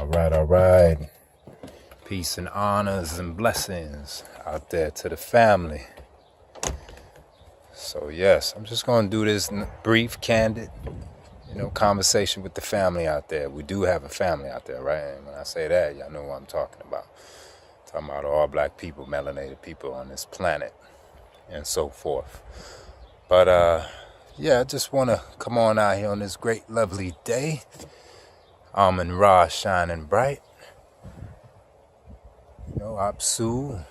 All right. Peace and honors and blessings out there to the family. So yes, I'm just going to do this brief, candid, conversation with the family out there. We do have a family out there, right? And when I say that, y'all know what I'm talking about. I'm talking about all black people, melanated people on this planet, and so forth. But I just want to come on out here on this great, lovely day. Almond Ra shining bright. Apsu.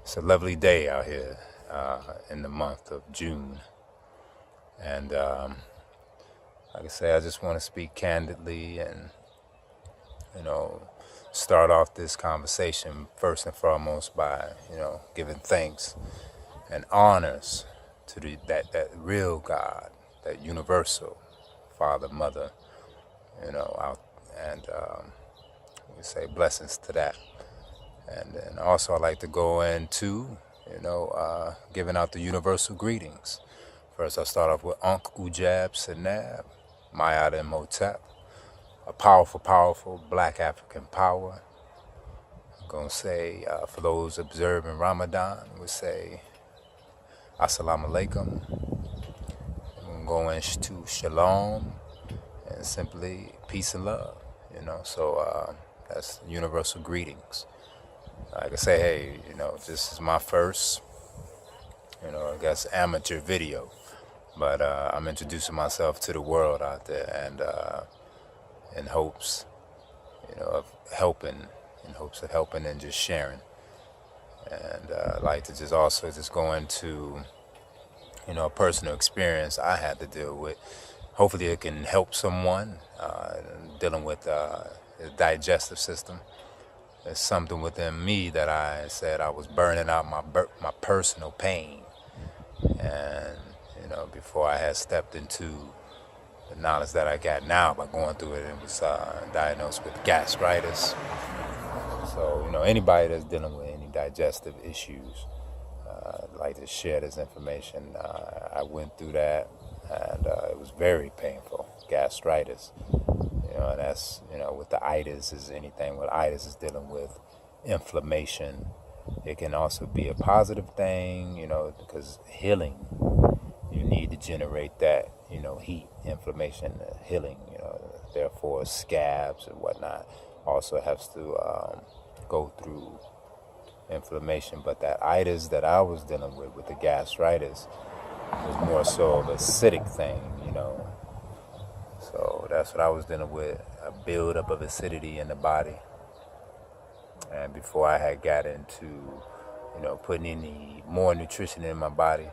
It's a lovely day out here in the month of June. And like I say, I just want to speak candidly and, start off this conversation first and foremost by, giving thanks and honors to that real God, that universal Father, Mother, out, and we say blessings to that. And then also I'd like to go into, giving out the universal greetings. First I'll start off with Ankh Ujab Senab, MAAT Effect, a powerful black African power. I'm going to say, for those observing Ramadan, we say, Assalamu alaikum. I'm going to Shalom, and simply peace and love, So that's universal greetings. Like I say, hey, this is my first, I guess amateur video, but I'm introducing myself to the world out there, and in hopes, of helping, and just sharing. And I'd like to just also go into, a personal experience I had to deal with. Hopefully it can help someone dealing with the digestive system. There's something within me that I said I was burning out my personal pain. And, before I had stepped into the knowledge that I got now by going through it, it was diagnosed with gastritis. So, anybody that's dealing with any digestive issues, I'd like to share this information. I went through that, and it was very painful, gastritis. And that's, with the itis is anything. What itis is dealing with inflammation. It can also be a positive thing, because healing, you need to generate that, heat, inflammation, healing, therefore scabs and whatnot also has to go through inflammation. But that itis that I was dealing with the gastritis, was more so of an acidic thing, So that's what I was dealing with, a buildup of acidity in the body. And before I had got into, putting any more nutrition in my body.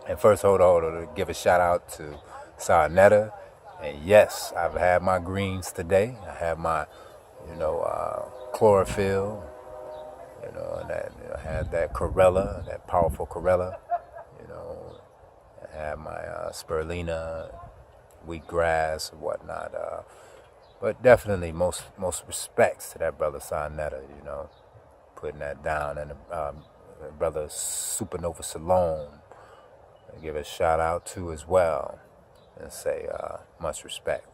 And first, hold on, to give a shout out to Sarnetta. And yes, I've had my greens today. I have my, chlorophyll, and that, I had that chlorella, that powerful chlorella, I had my spirulina, wheatgrass and whatnot. But definitely most respects to that brother Sarnetta, putting that down. And brother Supernova Salone, I give a shout out to as well, and say much respect.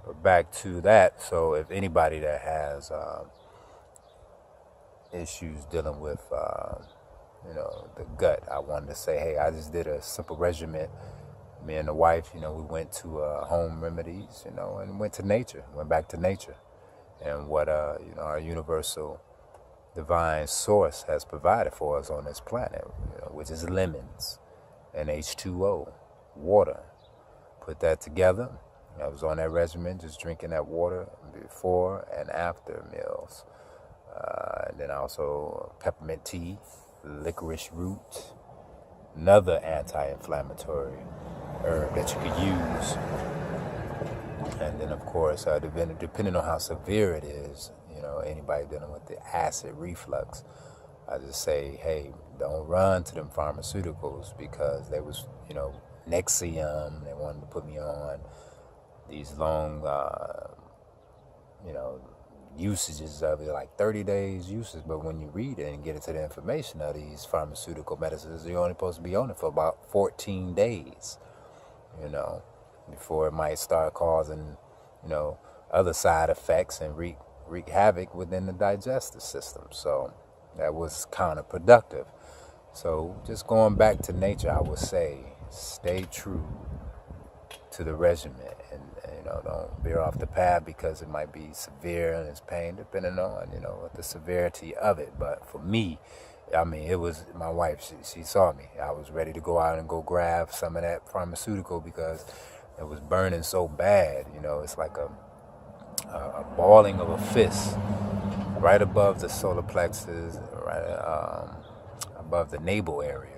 But back to that, so if anybody that has issues dealing with, the gut, I wanted to say, hey, I just did a simple regimen. Me and the wife, we went to home remedies, and went back to nature. And what, our universal divine source has provided for us on this planet, which is lemons and H2O, water. Put that together. I was on that regimen, just drinking that water before and after meals. And then also peppermint tea, licorice root, another anti-inflammatory herb that you could use. And then of course, depending on how severe it is, anybody dealing with the acid reflux, I just say, hey, don't run to them pharmaceuticals, because they was, Nexium, they wanted to put me on these long, usages of it, like 30 days usage. But when you read it and get into the information of these pharmaceutical medicines, you're only supposed to be on it for about 14 days, before it might start causing, other side effects and wreak havoc within the digestive system. So that was counterproductive. So just going back to nature, I would say stay true to the regimen, and don't veer off the path because it might be severe and it's pain depending on the severity of it. But for me, I mean, it was my wife. She saw me. I was ready to go out and go grab some of that pharmaceutical because it was burning so bad. It's like a balling of a fist right above the solar plexus, right above the navel area.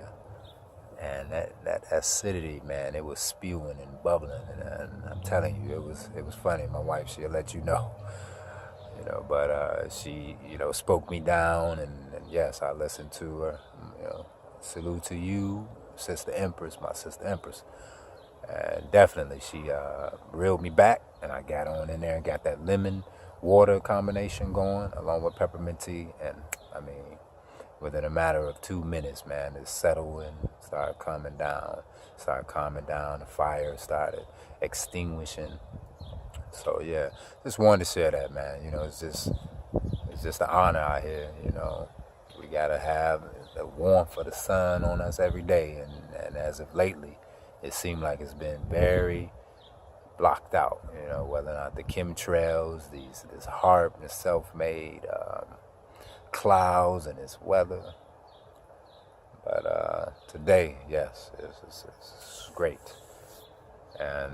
And that acidity, man, it was spewing and bubbling, and I'm telling you, it was funny. My wife, she'll let you know, but she, spoke me down, and yes, I listened to her. Salute to you, Sister Empress, my Sister Empress, and definitely she reeled me back, and I got on in there and got that lemon water combination going along with peppermint tea, and I mean, within a matter of 2 minutes, man, it settled and started calming down. The fire started extinguishing. So yeah, just wanted to share that, man. It's just an honor out here. We gotta have the warmth of the sun on us every day, and as of lately, it seemed like it's been very blocked out. Whether or not the chemtrails, this HAARP, this self-made clouds and this weather, but today, yes, it's great. And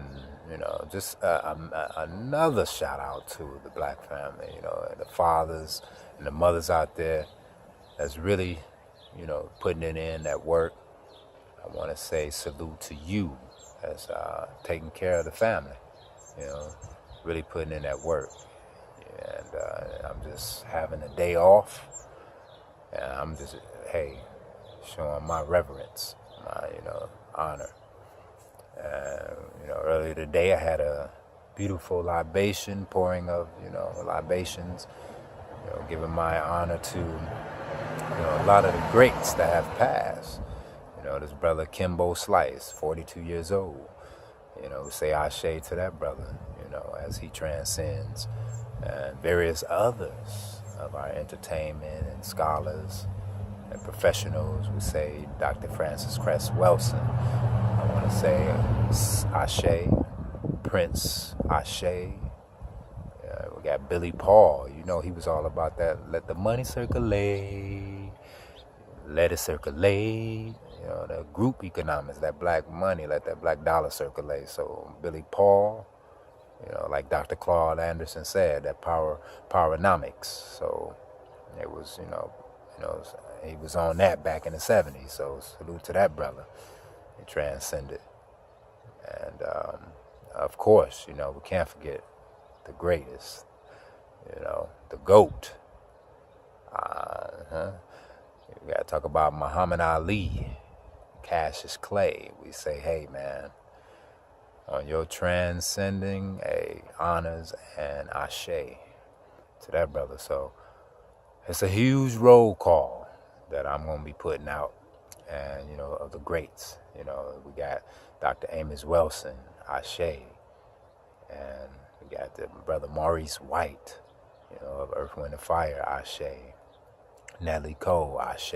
just another shout out to the black family, the fathers and the mothers out there that's really putting it in that work. I want to say salute to you as taking care of the family, really putting in that work. And I'm just having a day off, and I'm just, showing my reverence, my, honor. Earlier today I had a beautiful libation, pouring of, libations, giving my honor to, a lot of the greats that have passed. This brother Kimbo Slice, 42 years old. Say ashe to that brother, as he transcends. And various others of our entertainment and scholars and professionals. We say Dr. Francis Cress Welsing. I want to say ashe, Prince ashe. We got Billy Paul. He was all about that. Let the money circulate. Let it circulate. The group economics, that black money, let that black dollar circulate. So Billy Paul, like Dr. Claude Anderson said, that powernomics. So it was, he was on that back in the 70s. So salute to that brother. He transcended. And of course, we can't forget the greatest, the GOAT. We got to talk about Muhammad Ali, Cassius Clay. We say, hey, man, on your transcending, honors and ashe to that brother. So it's a huge roll call that I'm going to be putting out, and, of the greats. We got Dr. Amos Wilson, ashe, and we got the brother Maurice White, of Earth, Wind, and Fire, ashe. Natalie Cole, ashe.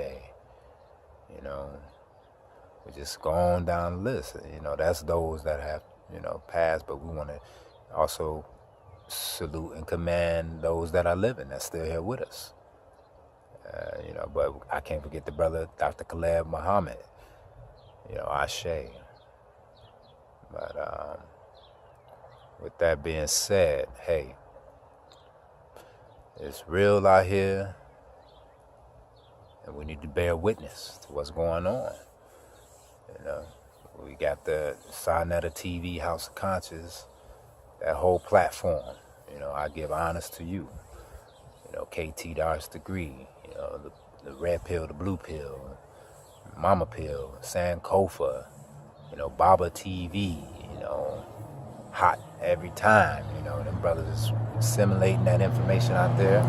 We just go on down the list. That's those that have, passed, but we want to also salute and commend those that are living, that's still here with us. But I can't forget the brother, Dr. Khaled Muhammad, ashe. But with that being said, hey, it's real out here, and we need to bear witness to what's going on. We got the Sinetta TV, House of Conscious, that whole platform. I give honors to you. KT Darts Degree, the red pill, the blue pill, Mama Pill, Sankofa, Baba TV, hot every time. Them brothers is assimilating that information out there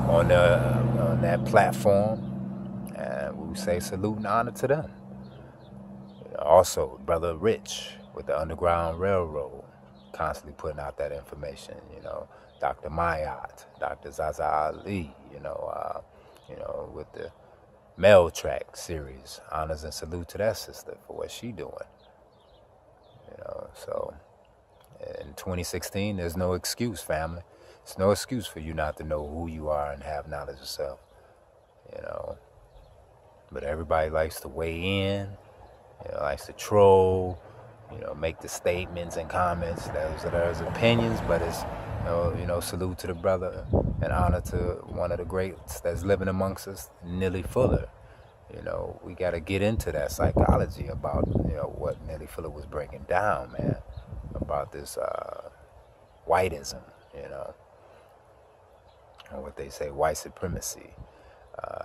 on that platform, and we say salute and honor to them. Also, Brother Rich with the Underground Railroad, constantly putting out that information. Dr. MAAT, Dr. Zaza Ali, with the Mel Track series. Honors and salute to that sister for what she doing. So in 2016, there's no excuse, family. It's no excuse for you not to know who you are and have knowledge of self. But everybody likes to weigh in, likes to troll, make the statements and comments. There's opinions, but it's, salute to the brother and honor to one of the greats that's living amongst us, Neely Fuller. We got to get into that psychology about, what Neely Fuller was breaking down, man, about this whiteism, and what they say, white supremacy,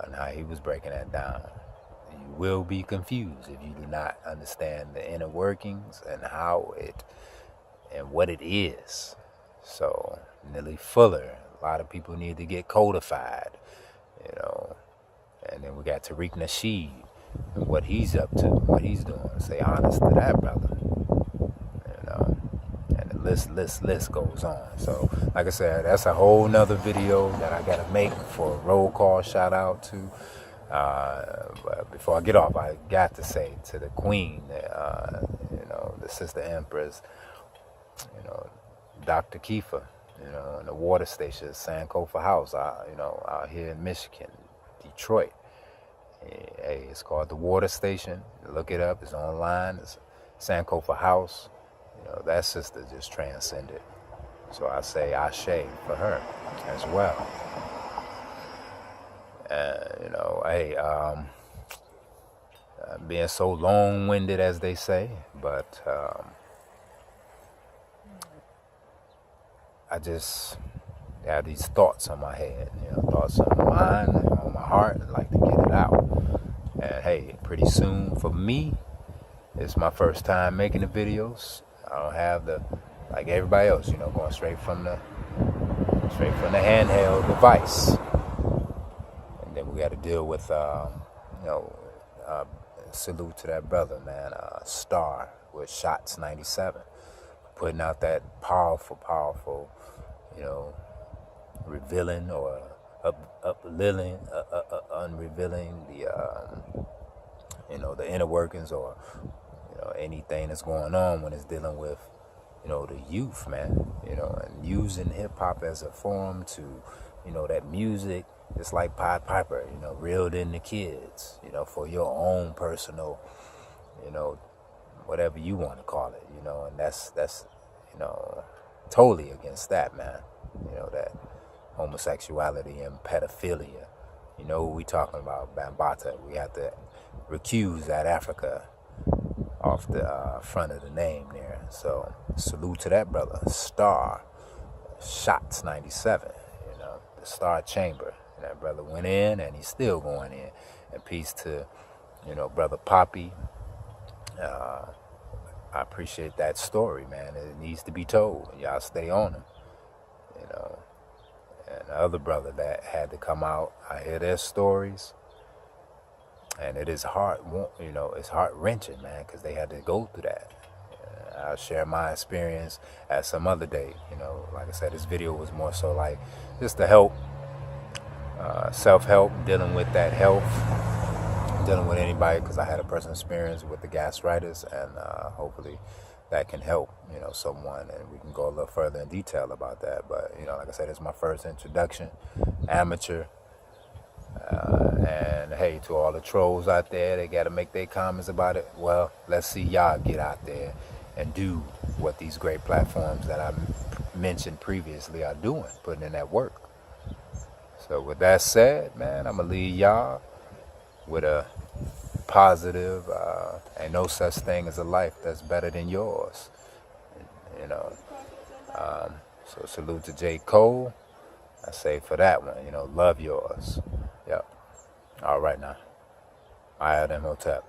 and how he was breaking that down. You will be confused if you do not understand the inner workings and how it and what it is. So Neely Fuller, a lot of people need to get codified, and then we got Tariq Nasheed and what he's up to, what he's doing. Say honest to that brother, and the list goes on. So like I said, that's a whole nother video that I gotta make for a roll call shout out to. But before I get off, I got to say to the Queen, the Sister Empress, Dr. Kiefer, in the water station, Sankofa House, out here in Michigan, Detroit. Hey, it's called the Water Station. Look it up. It's online. It's Sankofa House. That sister just transcended. So I say ashe for her as well. Hey, being so long-winded, as they say, but I just have these thoughts on my head, thoughts on my mind, on my heart, and like to get it out. And hey, pretty soon for me, it's my first time making the videos. I don't have like everybody else, going straight from the handheld device. And then we got to deal with, salute to that brother, man, Star with Shots 97, putting out that powerful, revealing or unrevealing the inner workings or anything that's going on when it's dealing with the youth, man, and using hip-hop as a form to that music. It's like Pied Piper, reeled in the kids, for your own personal, whatever you want to call it, and that's totally against that, man. That homosexuality and pedophilia. Who we talking about, Bambata. We have to recuse that Africa off the front of the name there. So salute to that brother, Star, Shots 97, the Star Chamber. That brother went in and he's still going in. And peace to, Brother Poppy. I appreciate that story, man. It needs to be told. Y'all stay on him, And the other brother that had to come out, I hear their stories. And it is it's heart-wrenching, man, because they had to go through that. I'll share my experience at some other day. Like I said, this video was more so like just to help. Self-help, dealing with that health, dealing with anybody, because I had a personal experience with the gastritis, and hopefully that can help, someone, and we can go a little further in detail about that. But, like I said, it's my first introduction, amateur, and hey, to all the trolls out there, they got to make their comments about it. Well, let's see y'all get out there and do what these great platforms that I mentioned previously are doing, putting in that work. So with that said, man, I'm going to leave y'all with a positive, ain't no such thing as a life that's better than yours. So salute to J. Cole. I say for that one, love yours. Yep. All right now. I am Hotep.